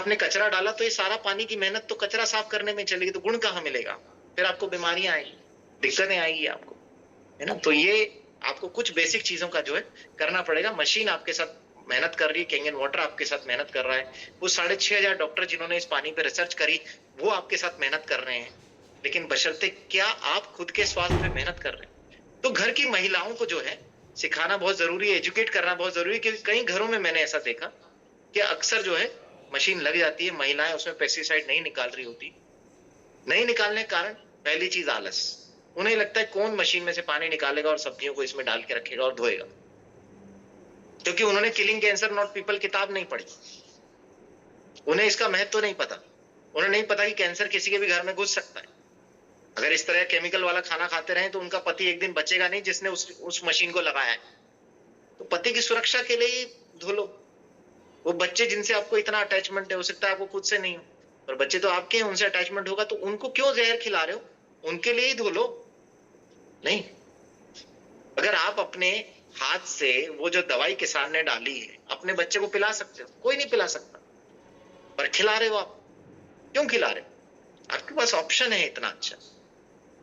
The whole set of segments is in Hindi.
आपने कचरा डाला तो ये सारा पानी की मेहनत तो कचरा साफ करने में चलेगी, तो गुण कहाँ मिलेगा? फिर आपको बीमारियां आएगी, दिक्कतें आएगी आपको, है ना। तो ये आपको कुछ बेसिक चीजों का जो है करना पड़ेगा। मशीन आपके साथ मेहनत कर रही है, कैंगन वाटर आपके साथ मेहनत कर रहा है, वो 6,500 डॉक्टर जिन्होंने इस पानी पे रिसर्च करी वो आपके साथ मेहनत कर रहे हैं, लेकिन बशर्ते क्या आप खुद के स्वास्थ्य पे मेहनत कर रहे हैं। तो घर की महिलाओं को जो है सिखाना बहुत जरूरी है, एजुकेट करना बहुत जरूरी है, क्योंकि कई घरों में मैंने ऐसा देखा कि अक्सर जो है मशीन लग जाती है, महिलाएं उसमें पेस्टिसाइड नहीं निकाल रही होती। नहीं निकालने के कारण पहली चीज आलस, उन्हें लगता है कौन मशीन में से पानी निकालेगा और सब्जियों को इसमें डाल के रखेगा और धोएगा, क्योंकि उन्होंने किलिंग कैंसर नॉट पीपल किताब नहीं पढ़ी, उन्हें इसका महत्व तो नहीं पता। उन्हें नहीं पता कि कैंसर किसी के भी घर में घुस सकता है। अगर इस तरह केमिकल वाला खाना खाते रहे तो उनका पति एक दिन बचेगा नहीं जिसने उस मशीन को लगाया है। तो पति की सुरक्षा के लिए ही धो लो। वो बच्चे जिनसे आपको इतना अटैचमेंट है, हो सकता है आपको खुद से नहीं हो, पर बच्चे तो आपके हैं, उनसे अटैचमेंट होगा, तो उनको क्यों जहर खिला रहे हो? उनके लिए ही धो लो। नहीं, अगर आप अपने हाथ से वो जो दवाई किसान ने डाली है अपने बच्चे को पिला सकते हो, कोई नहीं पिला सकता, पर खिला रहे हो आप। क्यों खिला रहे हो? आपके पास ऑप्शन है इतना अच्छा,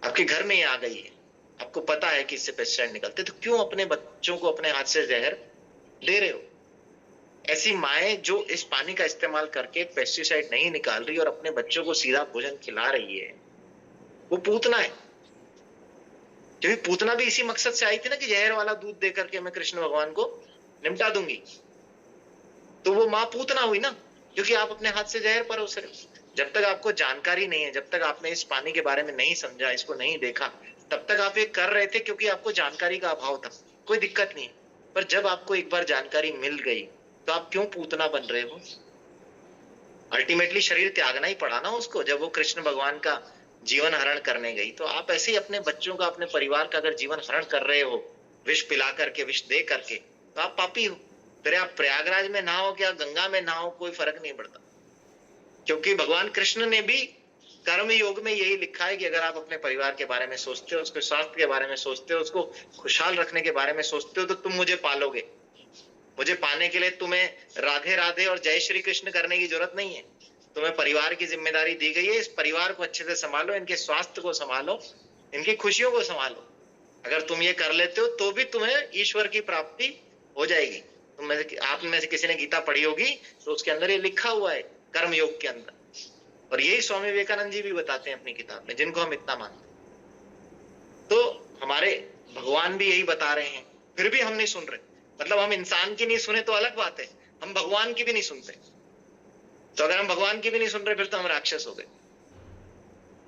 आपके घर में ये आ गई है, आपको पता है कि इससे पेस्टिसाइड निकलते, तो क्यों अपने बच्चों को अपने हाथ से जहर दे रहे हो? ऐसी माएं जो इस पानी का इस्तेमाल करके पेस्टिसाइड नहीं निकाल रही और अपने बच्चों को सीधा भोजन खिला रही है, वो पूतना है। क्योंकि पूतना भी इसी मकसद से आई थी ना कि जहर वाला दूध देकर के मैं कृष्ण भगवान को निपटा दूंगी, तो वो मां पूतना हुई ना, क्योंकि आप अपने हाथ से जहर परोस रहे हो। जब तक आपको जानकारी नहीं है, जब तक आपने इस पानी के बारे में नहीं समझा, इसको नहीं देखा, तब तक आप ये कर रहे थे क्योंकि आपको जानकारी का अभाव था, कोई दिक्कत नहीं। पर जब आपको एक बार जानकारी मिल गई तो आप क्यों पूतना बन रहे हो? अल्टीमेटली शरीर त्यागना ही पड़ा ना उसको, जब वो कृष्ण भगवान का जीवन हरण करने गई। तो आप ऐसे ही अपने बच्चों का, अपने परिवार का अगर जीवन हरण कर रहे हो, विष पिला करके, विष दे करके, तो आप पापी हो। फिर आप प्रयागराज में नहाओ क्या गंगा में नहाओ, कोई फर्क नहीं पड़ता, क्योंकि भगवान कृष्ण ने भी कर्म योग में यही लिखा है कि अगर आप अपने परिवार के बारे में सोचते हो, उसके स्वास्थ्य के बारे में सोचते हो, उसको खुशहाल रखने के बारे में सोचते हो, तो तुम मुझे पालोगे। मुझे पाने के लिए तुम्हें राधे राधे और जय श्री कृष्ण करने की जरूरत नहीं है। तुम्हें परिवार की जिम्मेदारी दी गई है, इस परिवार को अच्छे से संभालो, इनके स्वास्थ्य को संभालो, इनकी खुशियों को संभालो। अगर तुम ये कर लेते हो तो भी तुम्हें ईश्वर की प्राप्ति हो जाएगी। आप में से किसी ने गीता पढ़ी होगी तो उसके अंदर ये लिखा हुआ है कर्म योग के अंदर, और यही स्वामी विवेकानंद जी भी बताते हैं अपनी किताब में, जिनको हम इतना मानते हैं। तो हमारे भगवान भी यही बता रहे हैं, फिर भी हम नहीं सुन रहे। मतलब हम इंसान की नहीं सुने तो अलग बात है, हम भगवान की भी नहीं सुनते। तो अगर हम भगवान की भी नहीं सुन रहे फिर तो हम राक्षस हो गए,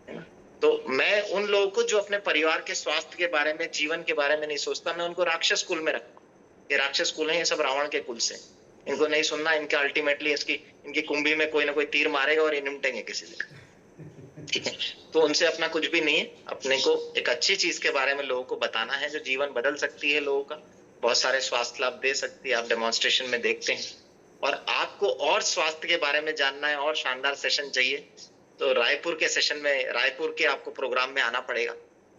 है ना। तो मैं उन लोगों को जो अपने परिवार के स्वास्थ्य के बारे में, जीवन के बारे में नहीं सोचता, मैं उनको राक्षस कुल में रखता हूं। ये राक्षस कुल है, ये सब रावण के कुल से, इनको नहीं सुनना। इनका अल्टीमेटली इनकी कुंभी में कोई ना कोई तीर मारेगा और ये निमटेंगे किसी दिन, ठीक है। तो उनसे अपना कुछ भी नहीं है, अपने को एक अच्छी चीज के बारे में लोगों को बताना है जो जीवन बदल सकती है लोगों का, बहुत सारे स्वास्थ्य लाभ दे सकती है। आप डेमोन्स्ट्रेशन में देखते हैं। और आपको और स्वास्थ्य के बारे में जानना है और शानदार सेशन चाहिए तो रायपुर के सेशन में, रायपुर के आपको प्रोग्राम में आना पड़ेगा।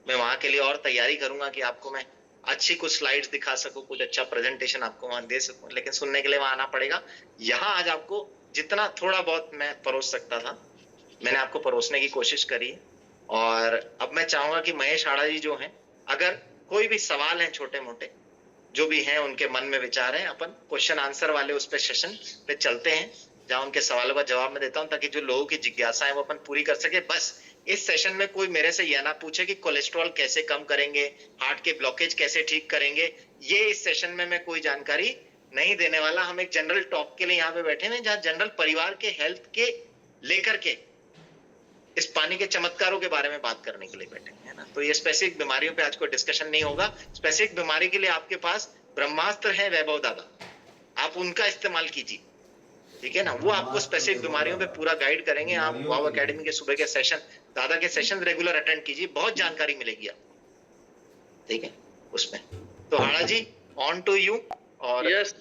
मैं वहां के लिए और तैयारी करूंगा कि आपको मैं अच्छी कुछ स्लाइड्स दिखा सकूं, कुछ अच्छा प्रेजेंटेशन आपको वहां दे सकूं, लेकिन सुनने के लिए वहां आना पड़ेगा। यहाँ आज आपको जितना थोड़ा बहुत मैं परोस सकता था मैंने आपको परोसने की कोशिश करी। और अब मैं चाहूंगा कि महेश आड़ा जी जो हैं, अगर कोई भी सवाल है छोटे मोटे जो भी हैं, उनके मन में विचार हैं, अपन क्वेश्चन आंसर वाले उस पे सेशन पे चलते हैं जहां उनके सवालों का जवाब मैं देता हूं, ताकि जो लोगों की जिज्ञासा है वो अपन पूरी कर सके। बस इस सेशन में कोई मेरे से यह ना पूछे कि कोलेस्ट्रॉल कैसे कम करेंगे, हार्ट के ब्लॉकेज कैसे ठीक करेंगे, ये इस सेशन में मैं कोई जानकारी नहीं देने वाला। हम एक जनरल टॉक के लिए यहाँ पे बैठे हैं, जहाँ जनरल परिवार के हेल्थ के लेकर के इस पानी के चमत्कारों के बारे में बात करने के लिए बैठे हैं ना। तो ये स्पेसिफिक बीमारियों पे आज कोई डिस्कशन नहीं होगा। स्पेसिफिक बीमारी के लिए आपके पास ब्रह्मास्त्र है वैभव दादा, आप उनका इस्तेमाल कीजिए, ठीक है ना। वो आपको स्पेसिफिक बीमारियों पे पूरा गाइड करेंगे। आप वाव एकेडमी के सुबह के सेशन, दादा के सेशन रेगुलर अटेंड कीजिए, बहुत जानकारी मिलेगी आपको, ठीक है उसमें। तो हाड़ा जी ऑन टू यू। और यस